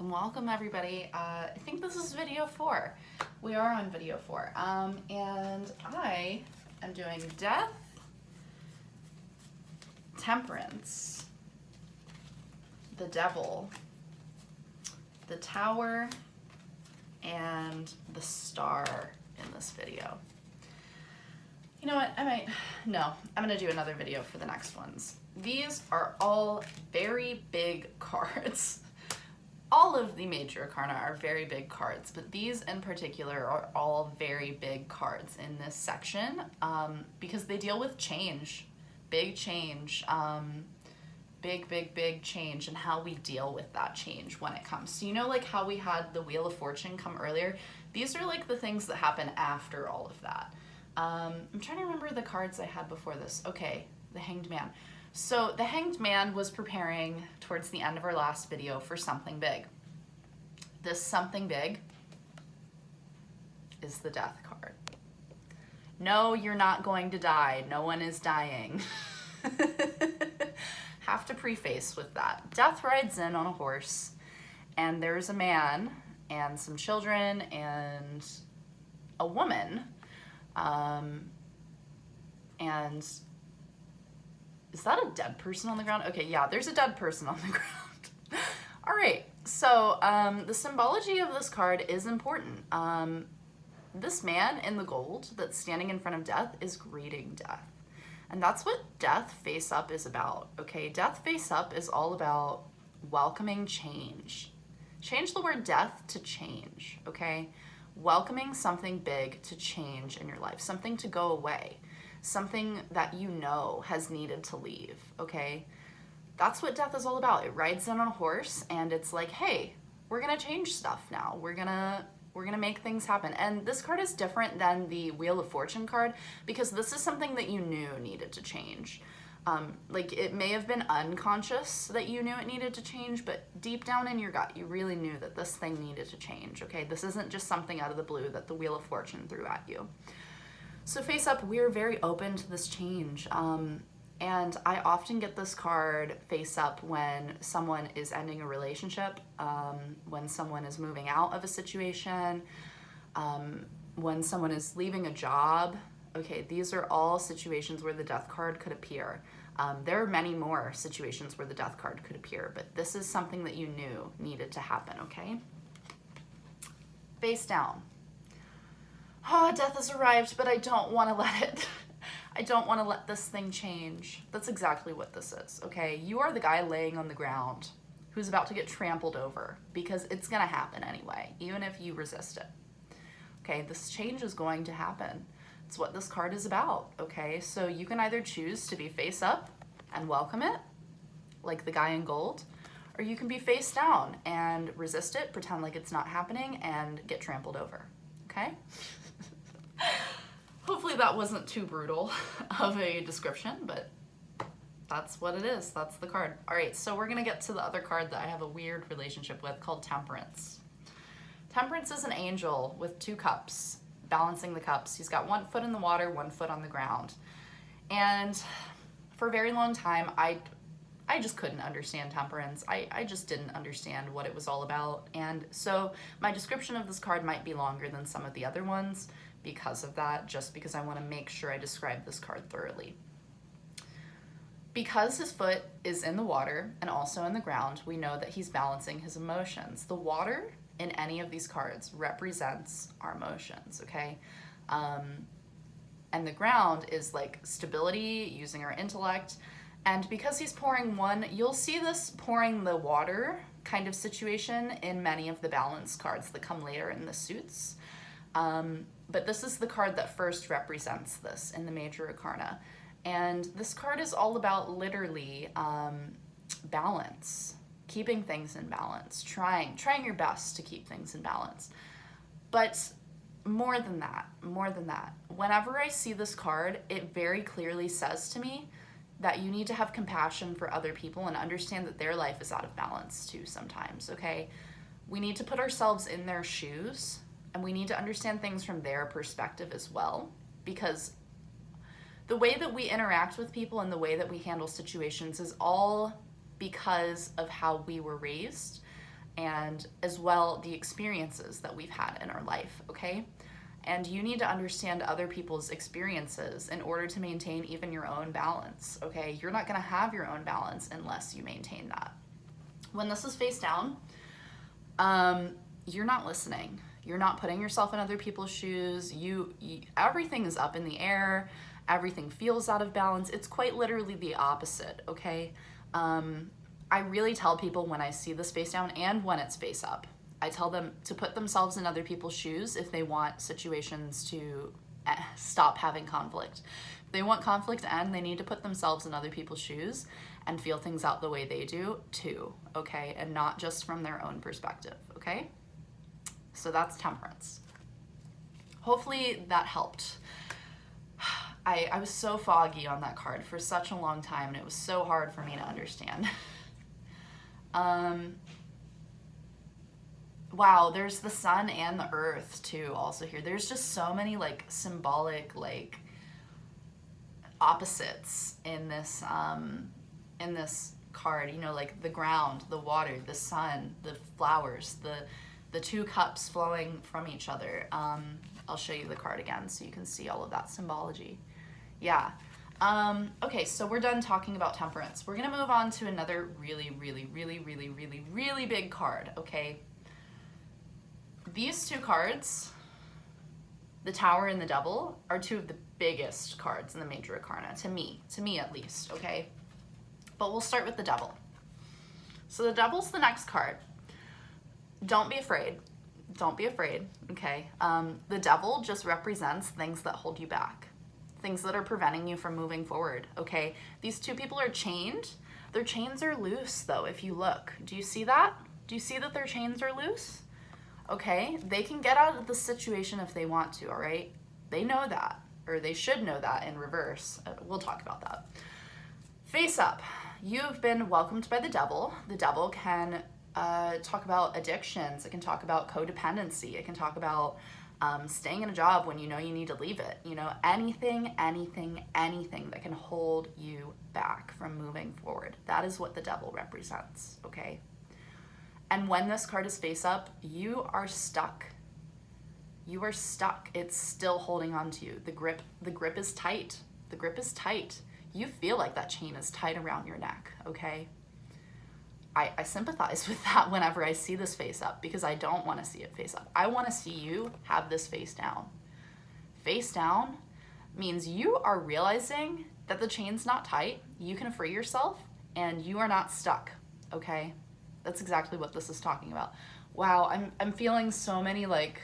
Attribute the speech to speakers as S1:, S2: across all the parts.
S1: Welcome everybody. I think this is video 4. We are on video 4. And I am doing Death, Temperance, the Devil, the Tower, and the Star in this video. You know what, I'm gonna do another video for the next ones. These are all very big cards. All of the major Arcana are very big cards, but these in particular are all very big cards in this section because they deal with change, big change, big change, and how we deal with that change when it comes. So you know, like how we had the Wheel of Fortune come earlier? These are like the things that happen after all of that. I'm trying to remember the cards I had before this. Okay, the Hanged Man. So the Hanged Man was preparing towards the end of our last video for something big. This something big is the Death card. No, you're not going to die. No one is dying. Have to preface with that. Death rides in on a horse, and there's a man and some children and a woman. And is that a dead person on the ground? Okay, yeah, there's a dead person on the ground. All right, so the symbology of this card is important. This man in the gold that's standing in front of death is greeting death. And that's what death face up is about, okay? Death face up is all about welcoming change. Change the word death to change, okay? Welcoming something big to change in your life, something to go away, something that you know has needed to leave, okay? That's what death is all about. It rides in on a horse and it's like, hey, we're gonna change stuff now. We're gonna make things happen. And this card is different than the Wheel of Fortune card because this is something that you knew needed to change. Like it may have been unconscious that you knew it needed to change, but deep down in your gut, you really knew that this thing needed to change, okay? This isn't just something out of the blue that the Wheel of Fortune threw at you. So face up, we're very open to this change. And I often get this card face up when someone is ending a relationship, when someone is moving out of a situation, when someone is leaving a job. Okay, these are all situations where the Death card could appear. There are many more situations where the Death card could appear, but this is something that you knew needed to happen, okay? Face down. Oh, death has arrived, but I don't want to let it. I don't want to let this thing change. That's exactly what this is, okay? You are the guy laying on the ground who's about to get trampled over because it's going to happen anyway, even if you resist it. Okay, this change is going to happen. It's what this card is about, okay? So you can either choose to be face up and welcome it, like the guy in gold, or you can be face down and resist it, pretend like it's not happening, and get trampled over, okay? Hopefully that wasn't too brutal of a description, but that's what it is. That's the card. All right, so we're gonna get to the other card that I have a weird relationship with called Temperance. Temperance is an angel with 2 cups, balancing the cups. He's got 1 foot in the water, 1 foot on the ground. And for a very long time, I just couldn't understand Temperance. I just didn't understand what it was all about. And so my description of this card might be longer than some of the other ones because of that, just because I want to make sure I describe this card thoroughly. Because his foot is in the water and also in the ground, we know that he's balancing his emotions. The water in any of these cards represents our emotions, okay? And the ground is like stability, using our intellect. And because he's pouring one, you'll see this pouring the water kind of situation in many of the balance cards that come later in the suits. But this is the card that first represents this in the major Arcana. And this card is all about literally balance, keeping things in balance, trying your best to keep things in balance. But more than that, whenever I see this card, it very clearly says to me that you need to have compassion for other people and understand that their life is out of balance too sometimes, okay? We need to put ourselves in their shoes and we need to understand things from their perspective as well, because the way that we interact with people and the way that we handle situations is all because of how we were raised and as well the experiences that we've had in our life, okay? And you need to understand other people's experiences in order to maintain even your own balance, okay? You're not gonna have your own balance unless you maintain that. When this is face down, you're not listening. You're not putting yourself in other people's shoes. Everything is up in the air. Everything feels out of balance. It's quite literally the opposite, okay? I really tell people when I see this face down and when it's face up, I tell them to put themselves in other people's shoes if they want situations to stop having conflict. If they want conflict to end, they need to put themselves in other people's shoes and feel things out the way they do too, okay? And not just from their own perspective, okay? So that's Temperance. Hopefully that helped. I was so foggy on that card for such a long time, and it was so hard for me to understand. Wow, there's the sun and the earth too also here. There's just so many like symbolic like opposites in this card, you know, like the ground, the water, the sun, the flowers, the two cups flowing from each other. I'll show you the card again so you can see all of that symbology. Yeah. Okay, so we're done talking about Temperance. We're gonna move on to another really big card, okay? These two cards, the Tower and the Devil, are two of the biggest cards in the Major Arcana, to me at least, okay? But we'll start with the Devil. So the Devil's the next card. Don't be afraid. Don't be afraid, okay? The Devil just represents things that hold you back, things that are preventing you from moving forward, okay? These two people are chained. Their chains are loose, though, if you look. Do you see that? Do you see that their chains are loose? Okay, they can get out of the situation if they want to, all right? They know that, or they should know that in reverse. We'll talk about that. Face up. You've been welcomed by the Devil. The Devil can talk about addictions. It can talk about codependency. It can talk about staying in a job when you know you need to leave it. You know, anything that can hold you back from moving forward. That is what the Devil represents, okay? And when this card is face up, you are stuck. You are stuck. It's still holding on to you. The grip is tight. The grip is tight. You feel like that chain is tight around your neck, okay? I sympathize with that whenever I see this face up because I don't want to see it face up. I want to see you have this face down. Face down means you are realizing that the chain's not tight, you can free yourself, and you are not stuck, okay? That's exactly what this is talking about. Wow, I'm feeling so many like,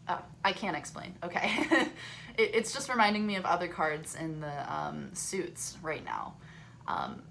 S1: I can't explain, okay? It's just reminding me of other cards in the suits right now.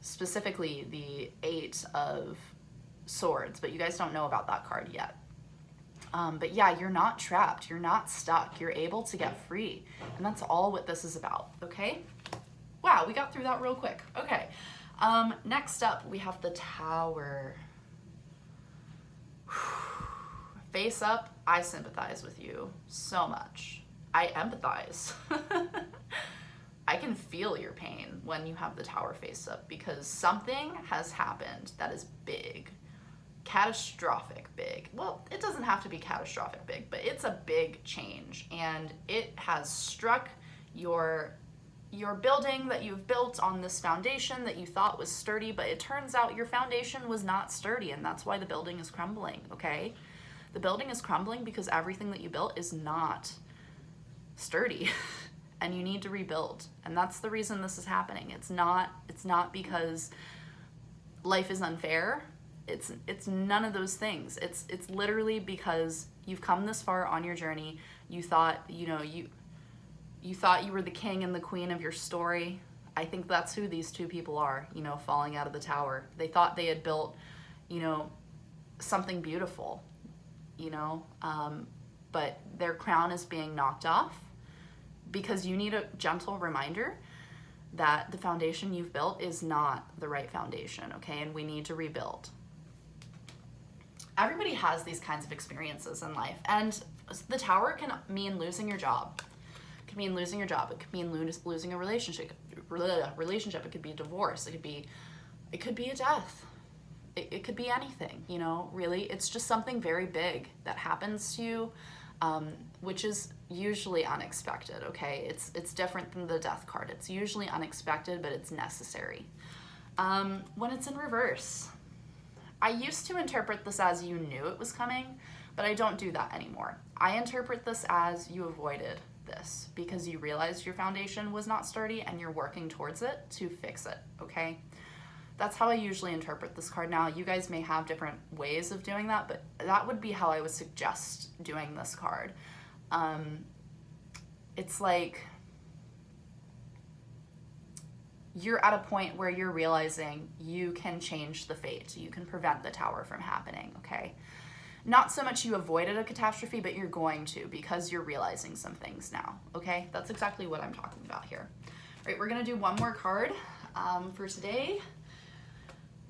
S1: Specifically the 8 of Swords, but you guys don't know about that card yet. But yeah, you're not trapped, you're not stuck, you're able to get free. And that's all what this is about, okay? Wow, we got through that real quick. Okay, next up we have the Tower. Face up, I sympathize with you so much. I empathize. I can feel your pain when you have the Tower face up because something has happened that is big. Catastrophic big. Well, it doesn't have to be catastrophic big, but it's a big change and it has struck your building that you've built on this foundation that you thought was sturdy, but it turns out your foundation was not sturdy and that's why the building is crumbling, okay? The building is crumbling because everything that you built is not sturdy and you need to rebuild. And that's the reason this is happening. It's not because life is unfair. It's none of those things. It's literally because you've come this far on your journey. You thought, you thought you were the king and the queen of your story. I think that's who these two people are, falling out of the tower. They thought they had built, something beautiful, but their crown is being knocked off because you need a gentle reminder that the foundation you've built is not the right foundation, okay? And we need to rebuild. Everybody has these kinds of experiences in life, and the Tower can mean losing your job. It can mean losing your job. It could mean losing a relationship. It could be a divorce. It could be a death. It could be anything, you know, really. It's just something very big that happens to you, which is usually unexpected, okay? It's different than the death card. It's usually unexpected, but it's necessary. When it's in reverse, I used to interpret this as you knew it was coming, but I don't do that anymore. I interpret this as you avoided this because you realized your foundation was not sturdy and you're working towards it to fix it, okay? That's how I usually interpret this card. Now, you guys may have different ways of doing that, but that would be how I would suggest doing this card. It's like you're at a point where you're realizing you can change the fate. You can prevent the tower from happening, okay? Not so much you avoided a catastrophe, but you're going to because you're realizing some things now, okay? That's exactly what I'm talking about here. All right, we're gonna do one more card for today.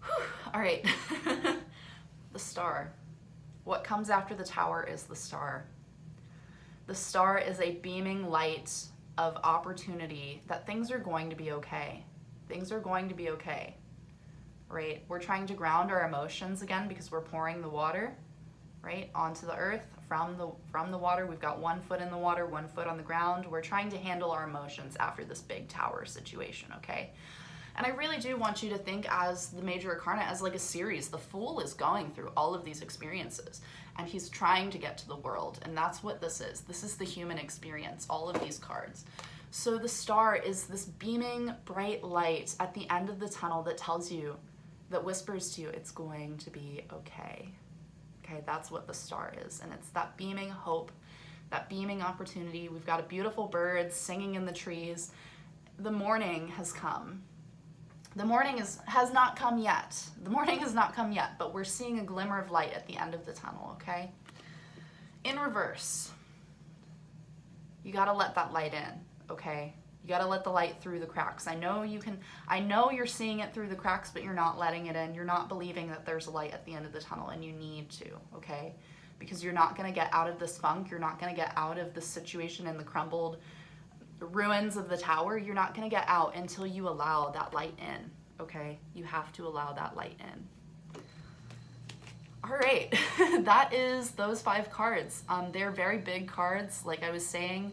S1: Whew. All right, the Star. What comes after the Tower is the Star. The Star is a beaming light of opportunity that things are going to be okay. Things are going to be okay, right? We're trying to ground our emotions again because we're pouring the water, right, onto the earth from the water. We've got 1 foot in the water, 1 foot on the ground. We're trying to handle our emotions after this big tower situation, okay? And I really do want you to think as the Major Arcana as like a series. The Fool is going through all of these experiences and he's trying to get to the world, and that's what this is. This is the human experience, all of these cards. So the Star is this beaming bright light at the end of the tunnel that tells you, that whispers to you, it's going to be okay. Okay, that's what the Star is, and it's that beaming hope, that beaming opportunity. We've got a beautiful bird singing in the trees. The morning has come. The morning has not come yet. The morning has not come yet, but we're seeing a glimmer of light at the end of the tunnel, okay? In reverse, you gotta let that light in, okay? You gotta let the light through the cracks. I know you're seeing it through the cracks, but you're not letting it in. You're not believing that there's a light at the end of the tunnel, and you need to, okay? Because you're not gonna get out of this funk. You're not gonna get out of this situation in the crumbled ruins of the tower. You're not gonna get out until you allow that light in, okay? You have to allow that light in. All right, that is those 5 cards. They're very big cards, like I was saying.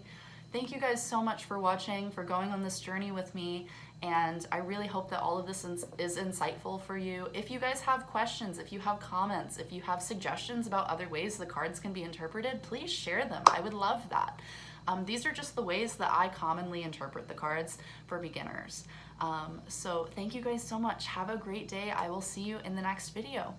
S1: Thank you guys so much for watching, for going on this journey with me, and I really hope that all of this is insightful for you. If you guys have questions, if you have comments, if you have suggestions about other ways the cards can be interpreted, please share them. I would love that. These are just the ways that I commonly interpret the cards for beginners. So thank you guys so much. Have a great day. I will see you in the next video.